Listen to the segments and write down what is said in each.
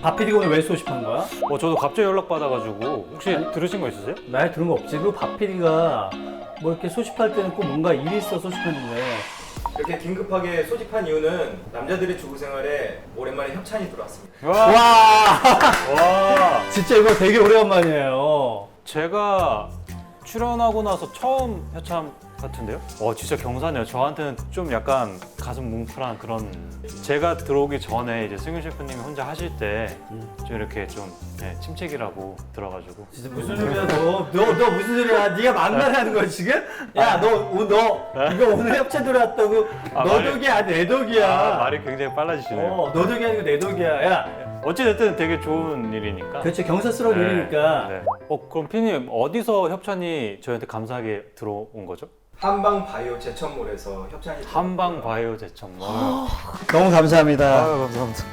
박 PD가 오늘 왜 소집한 거야? 저도 갑자기 연락 받아가지고 혹시 들으신 거 있으세요? 나 들은 거 없지. 그 박 PD가 뭐 이렇게 소집할 때는 꼭 뭔가 일이 있어 소집하는데. 이렇게 긴급하게 소집한 이유는 남자들의 주부 생활에 오랜만에 협찬이 들어왔습니다. 와! 와. 진짜 이거 되게 오래간만이에요. 제가 출연하고 나서 처음 협찬 같은데요? 진짜 경사네요. 저한테는 좀 약간 가슴 뭉클한 그런. 제가 들어오기 전에 이제 승윤 셰프님이 혼자 하실 때 좀 이렇게 좀 침체기라고 들어가지고. 진짜 무슨 소리야 너 무슨 소리야? 네가 막말하는 거야 지금? 야 너 이거 오늘 협찬 들어왔다고 너 말이- 덕이 아니 내 덕이야. 말이 굉장히 빨라지시네요. 너 덕이 아니고 내 덕이야. 야 어찌됐든 되게 좋은 일이니까. 그렇죠. 경사스러운 일이니까. 네. 그럼 피디님 어디서 협찬이 저희한테 감사하게 들어온 거죠? 한방 바이오 제천몰에서 협찬이 들어왔고요. 한방 바이오 제천몰. 너무 감사합니다. 감사합니다.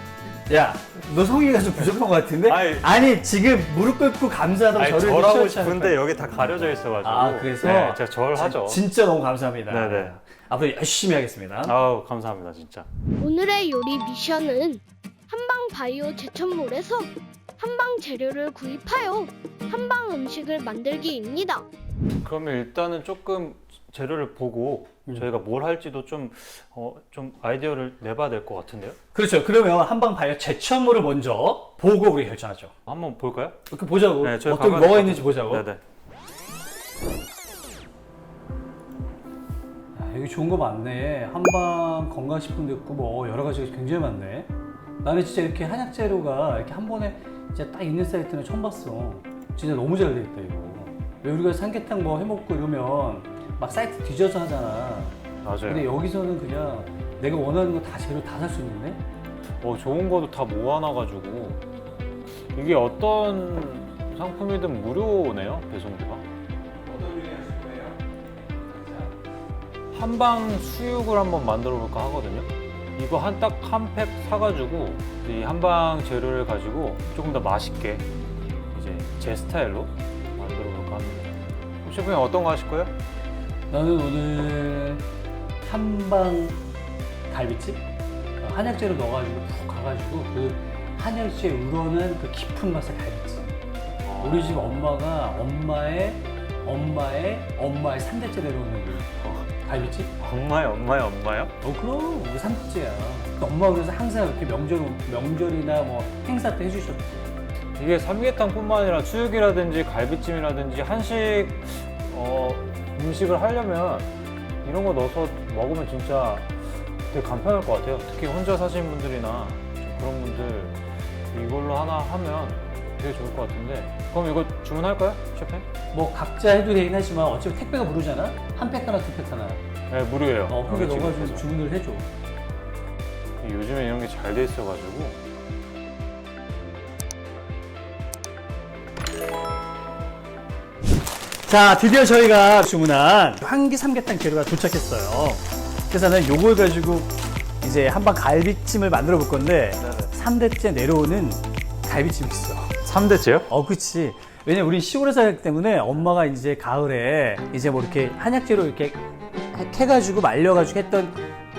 야, 너 성의가 좀 부족한 것 같은데? 아니 지금 무릎 꿇고 감사하다고 아니, 저를 절하고 이렇게 싶은데 취하니까. 여기 다 가려져 있어가지고. 아 그래서 네, 제가 절하죠. 진짜 너무 감사합니다. 네네. 앞으로 열심히 하겠습니다. 아우 감사합니다 진짜. 오늘의 요리 미션은 한방 바이오 제천몰에서 한방 재료를 구입하여 한방 음식을 만들기입니다. 그러면 일단은 조금 재료를 보고 저희가 뭘 할지도 좀 아이디어를 내봐야 될 것 같은데요? 그렇죠. 그러면 한방 바이오 제천물을 먼저 보고 우리 결정하죠. 한번 볼까요? 이렇게 보자고. 네, 저희 어떤 가만히 뭐가 있는지 보자고. 네네. 야, 여기 좋은 거 많네. 한방 건강식품도 있고 뭐 여러 가지가 굉장히 많네. 나는 진짜 이렇게 한약 재료가 이렇게 한 번에 진짜 딱 있는 사이트는 처음 봤어. 진짜 너무 잘 돼 있다 이거. 왜 우리가 삼계탕 뭐 해먹고 이러면 막 사이트 뒤져서 하잖아. 맞아요. 근데 여기서는 그냥 내가 원하는 거 다 재료 다 살 수 있는데? 좋은 거도 다 모아놔가지고 이게 어떤 상품이든 무료네요 배송비가. 어떤 요리 하실 거예요? 한방 수육을 한번 만들어 볼까 하거든요. 이거 한 팩 사가지고 이 한방 재료를 가지고 조금 더 맛있게 이제 제 스타일로 만들어 볼까 합니다. 셰프님 어떤 거 하실 거예요? 나는 오늘 한방 갈비찜? 한약 재료 넣어가지고 푹 가가지고 그 한약재에 우러난 그 깊은 맛의 갈비찜. 우리 집 엄마가 엄마의 3대째 내려오는 그 갈비찜? 엄마요? 그럼 우리 3대째야. 엄마가 그래서 항상 이렇게 명절이나 뭐 행사 때 해주셨대. 이게 삼계탕뿐만 아니라 수육이라든지 갈비찜이라든지 한식 음식을 하려면 이런 거 넣어서 먹으면 진짜 되게 간편할 것 같아요. 특히 혼자 사시는 분들이나 좀 그런 분들 이걸로 하나 하면 되게 좋을 것 같은데. 그럼 이거 주문할까요, 셰프님? 뭐 각자 해도 되긴 하지만 어차피 택배가 무료잖아? 한 팩 하나, 두 팩 하나. 네, 무료예요. 그게 지금 넣어가지고 해서. 주문을 해줘. 요즘에 이런 게 잘 돼 있어가지고. 자, 드디어 저희가 주문한 황기 삼계탕 재료가 도착했어요. 그래서 나는 요걸 가지고 이제 한방 갈비찜을 만들어 볼 건데 3대째 내려오는 갈비찜이 있어. 3대째요? 그치. 왜냐면 우리 시골에 살기 때문에 엄마가 이제 가을에 이제 뭐 이렇게 한약재로 이렇게 해가지고 말려가지고 했던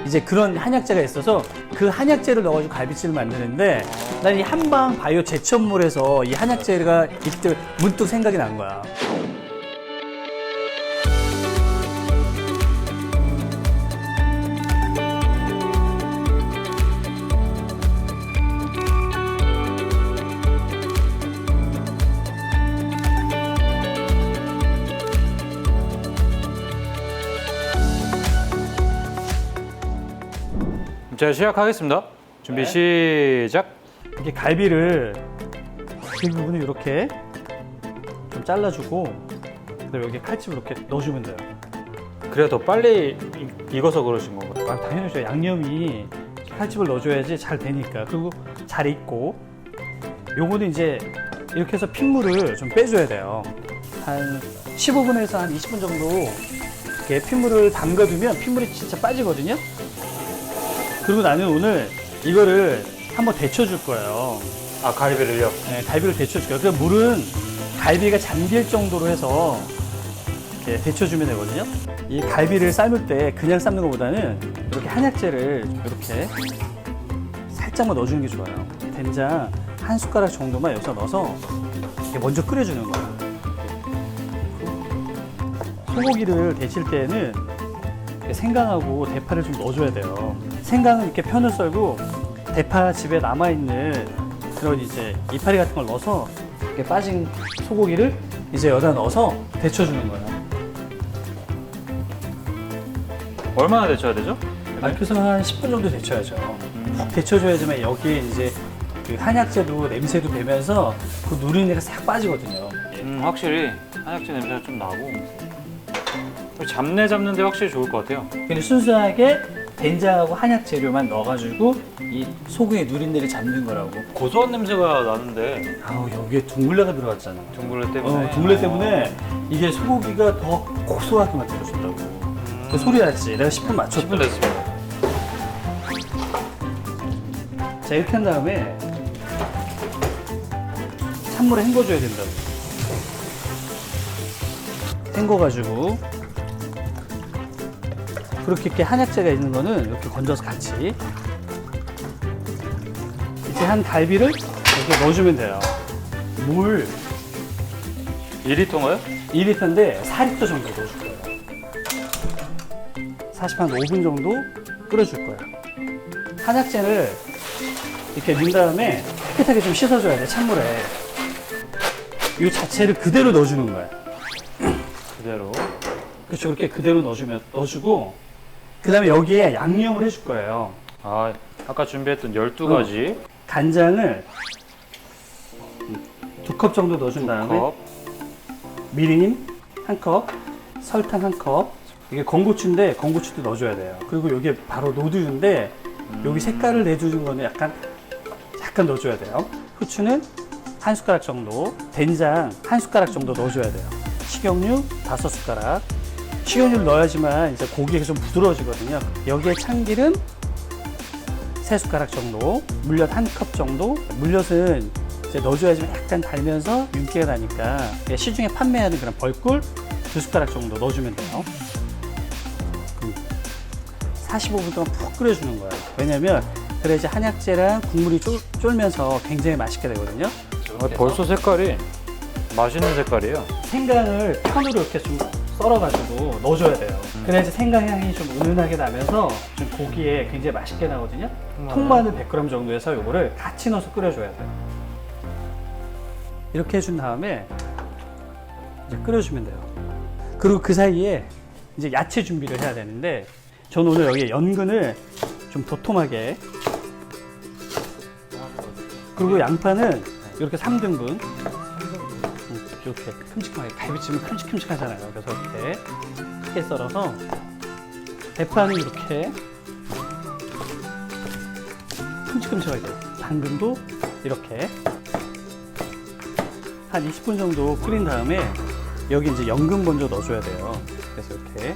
이제 그런 한약재가 있어서 그 한약재를 넣어가지고 갈비찜을 만드는데 난 이 한방 바이오 제천몰에서 이 한약재가 이때 문득 생각이 난 거야. 제가 시작하겠습니다. 준비 시작. 이렇게 갈비를 그 부분을 이렇게 좀 잘라주고 그다음에 여기 칼집을 이렇게 넣어주면 돼요. 그래야 더 빨리 익어서 그러신 건가요? 당연히죠. 양념이 칼집을 넣어줘야지 잘 되니까. 그리고 잘 익고 요거는 이제 이렇게 해서 핏물을 좀 빼줘야 돼요. 한 15분에서 한 20분 정도 이렇게 핏물을 담가두면 핏물이 진짜 빠지거든요. 그리고 나는 오늘 이거를 한번 데쳐줄 거예요. 아, 갈비를요? 네, 갈비를 데쳐줄 거예요. 그 물은 갈비가 잠길 정도로 해서 이렇게 데쳐주면 되거든요. 이 갈비를 삶을 때 그냥 삶는 것보다는 이렇게 한약재를 이렇게 살짝만 넣어주는 게 좋아요. 된장 한 숟가락 정도만 여기서 넣어서 이렇게 먼저 끓여주는 거예요. 소고기를 데칠 때는 생강하고 대파를 좀 넣어줘야 돼요. 생강은 이렇게 편을 썰고 대파 집에 남아있는 그런 이제 이파리 같은 걸 넣어서 이렇게 빠진 소고기를 이제 여기다 넣어서 데쳐주는 거예요. 얼마나 데쳐야 되죠? 그래서 한 10분 정도 데쳐야죠. 푹 데쳐줘야지만 여기에 이제 그 한약재도 냄새도 배면서 그 누린내가 싹 빠지거든요. 확실히 한약재 냄새가 좀 나고 잡내 잡는데 확실히 좋을 것 같아요. 근데 순수하게 된장하고 한약 재료만 넣어가지고 이 소고기의 누린내를 잡는 거라고. 고소한 냄새가 나는데 아우 여기에 둥글레가 들어갔잖아. 둥글레 때문에. 둥글레 때문에 이게 소고기가 더 고소하게 만들어준다고. 그 소리 났지. 내가 10분 맞췄다. 10분 됐습니다. 자 이렇게 한 다음에 찬물에 헹궈줘야 된다고. 헹궈가지고 그렇게 이렇게 한약재가 있는 거는 이렇게 건져서 같이 이제 한 갈비를 이렇게 넣어주면 돼요. 물 2리터인가요? 2리터인데 4리터 정도 넣어줄 거예요. 45분 정도 끓여줄 거예요. 한약재를 이렇게 넣은 다음에 깨끗하게 좀 씻어줘야 돼, 찬물에. 이 자체를 그대로 넣어주는 거예요. 그대로. 그렇죠. 그렇게 그대로 넣어주고, 그 다음에 여기에 양념을 해줄 거예요. 아, 아까 준비했던 12가지. 간장을 2컵 정도 넣어준 다음에, 컵. 미림 1컵, 설탕 1컵, 이게 건고추인데 건고추도 넣어줘야 돼요. 그리고 이게 바로 노두유인데 여기 색깔을 내주는 거는 약간 넣어줘야 돼요. 후추는 1숟가락 정도, 된장 1숟가락 정도 넣어줘야 돼요. 식용유 5숟가락. 식용유를 넣어야지만 이제 고기가 좀 부드러워지거든요. 여기에 참기름 3숟가락 정도, 물엿 1컵 정도. 물엿은 이제 넣어줘야지만 약간 달면서 윤기가 나니까 시중에 판매하는 그런 벌꿀 2숟가락 정도 넣어주면 돼요. 45분 동안 푹 끓여주는 거예요. 왜냐면 그래야지 한약재랑 국물이 쫄면서 굉장히 맛있게 되거든요. 아, 벌써 색깔이 맛있는 색깔이에요. 생강을 편으로 이렇게 좀 썰어가지고 넣어줘야 돼요. 그래야지 생강 향이 좀 은은하게 나면서 좀 고기에 굉장히 맛있게 나거든요. 통마늘 100g 정도에서 요거를 같이 넣어서 끓여줘야 돼요. 이렇게 해준 다음에 이제 끓여주면 돼요. 그리고 그 사이에 이제 야채 준비를 해야 되는데, 저는 오늘 여기에 연근을 좀 도톰하게, 그리고 양파는 이렇게 3등분, 이렇게 큼직하게, 갈비찜은 큼직큼직하잖아요. 그래서 이렇게 크게 썰어서, 대파는 이렇게 큼직큼직하게, 당근도 이렇게 한 20분 정도 끓인 다음에 여기 이제 연근 먼저 넣어줘야 돼요. 그래서 이렇게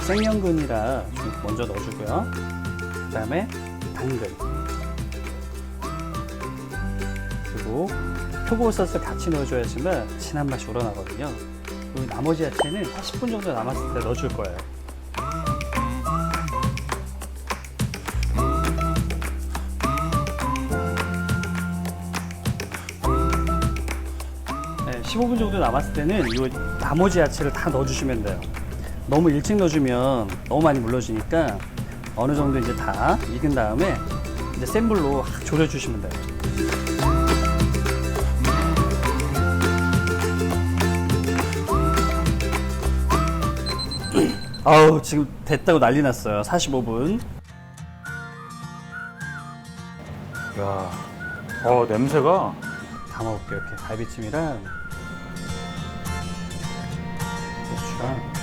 생연근이라 좀 먼저 넣어주고요. 그 다음에 당근, 그리고 표고버섯을 같이 넣어줘야지만 진한 맛이 우러나거든요. 그리고 나머지 야채는 10분 정도 남았을 때 넣어줄 거예요. 네, 15분 정도 남았을 때는 이 나머지 야채를 다 넣어주시면 돼요. 너무 일찍 넣어주면 너무 많이 물러지니까 어느 정도 이제 다 익은 다음에 이제 센 불로 졸여주시면 돼요. 아우 지금 됐다고 난리 났어요. 45분. 야, 냄새가. 다 먹을게요. 이렇게 갈비찜이랑 고추랑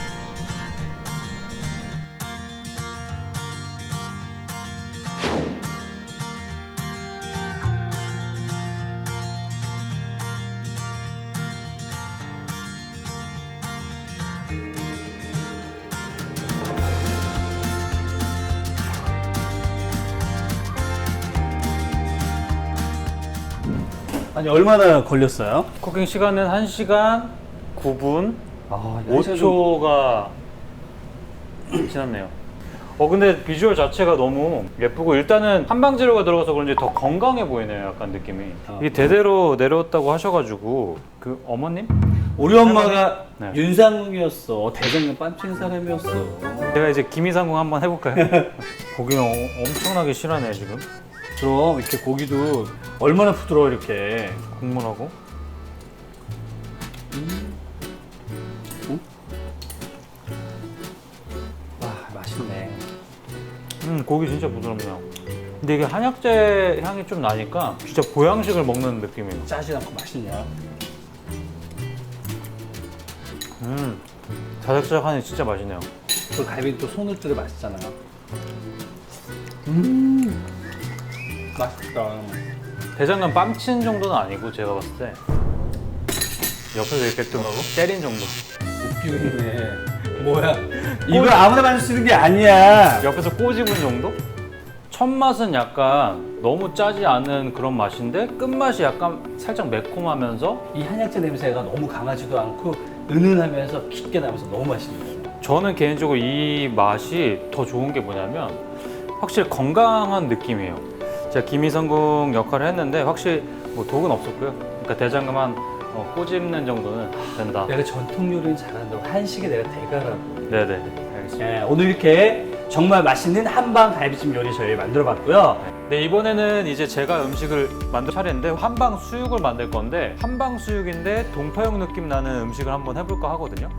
아니 얼마나 걸렸어요? 쿠킹 시간은 1시간 9분 아, 5초가 지났네요. 근데 비주얼 자체가 너무 예쁘고 일단은 한방 재료가 들어가서 그런지 더 건강해 보이네요. 약간 느낌이. 이게 대대로 내려왔다고 하셔가지고 그 어머님? 우리 엄마가 네. 윤상궁이었어. 대장금 빤친 사람이었어. 제가 이제 김이상궁 한번 해볼까요? 고기는 엄청나게 실하네 지금. 그럼 이렇게 고기도 얼마나 부드러워 이렇게. 국물하고. 와 맛있네. 고기 진짜 부드럽네요. 근데 이게 한약재 향이 좀 나니까 진짜 보양식을 먹는 느낌이에요. 짜지 않고 맛있냐? 자작자작하니 진짜 맛있네요. 그 갈비 또 손을 뜨려 맛있잖아. 맛있다. 대장간 뺨친 정도는 아니고 제가 봤을 때 옆에서 이렇게 좀 때린 정도. 웃기네. 뭐야? 이걸 아무나 만들 수 있는 게 아니야. 옆에서 꼬집은 정도? 첫 맛은 약간 너무 짜지 않은 그런 맛인데 끝맛이 약간 살짝 매콤하면서 이 한약재 냄새가 너무 강하지도 않고 은은하면서 깊게 나면서 너무 맛있네. 저는 개인적으로 이 맛이 더 좋은 게 뭐냐면 확실히 건강한 느낌이에요. 제가 김이성궁 역할을 했는데 확실히 뭐 독은 없었고요. 그러니까 대장금 한 꼬집는 정도는 된다. 내가 전통 요리는 잘한다고 한식에 내가 대가라고. 네네. 알겠습니다. 예, 오늘 이렇게 정말 맛있는 한방 갈비찜 요리 저희 만들어봤고요. 네, 이번에는 이제 제가 음식을 만들 차례인데 한방 수육을 만들 건데 한방 수육인데 동파육 느낌 나는 음식을 한번 해볼까 하거든요.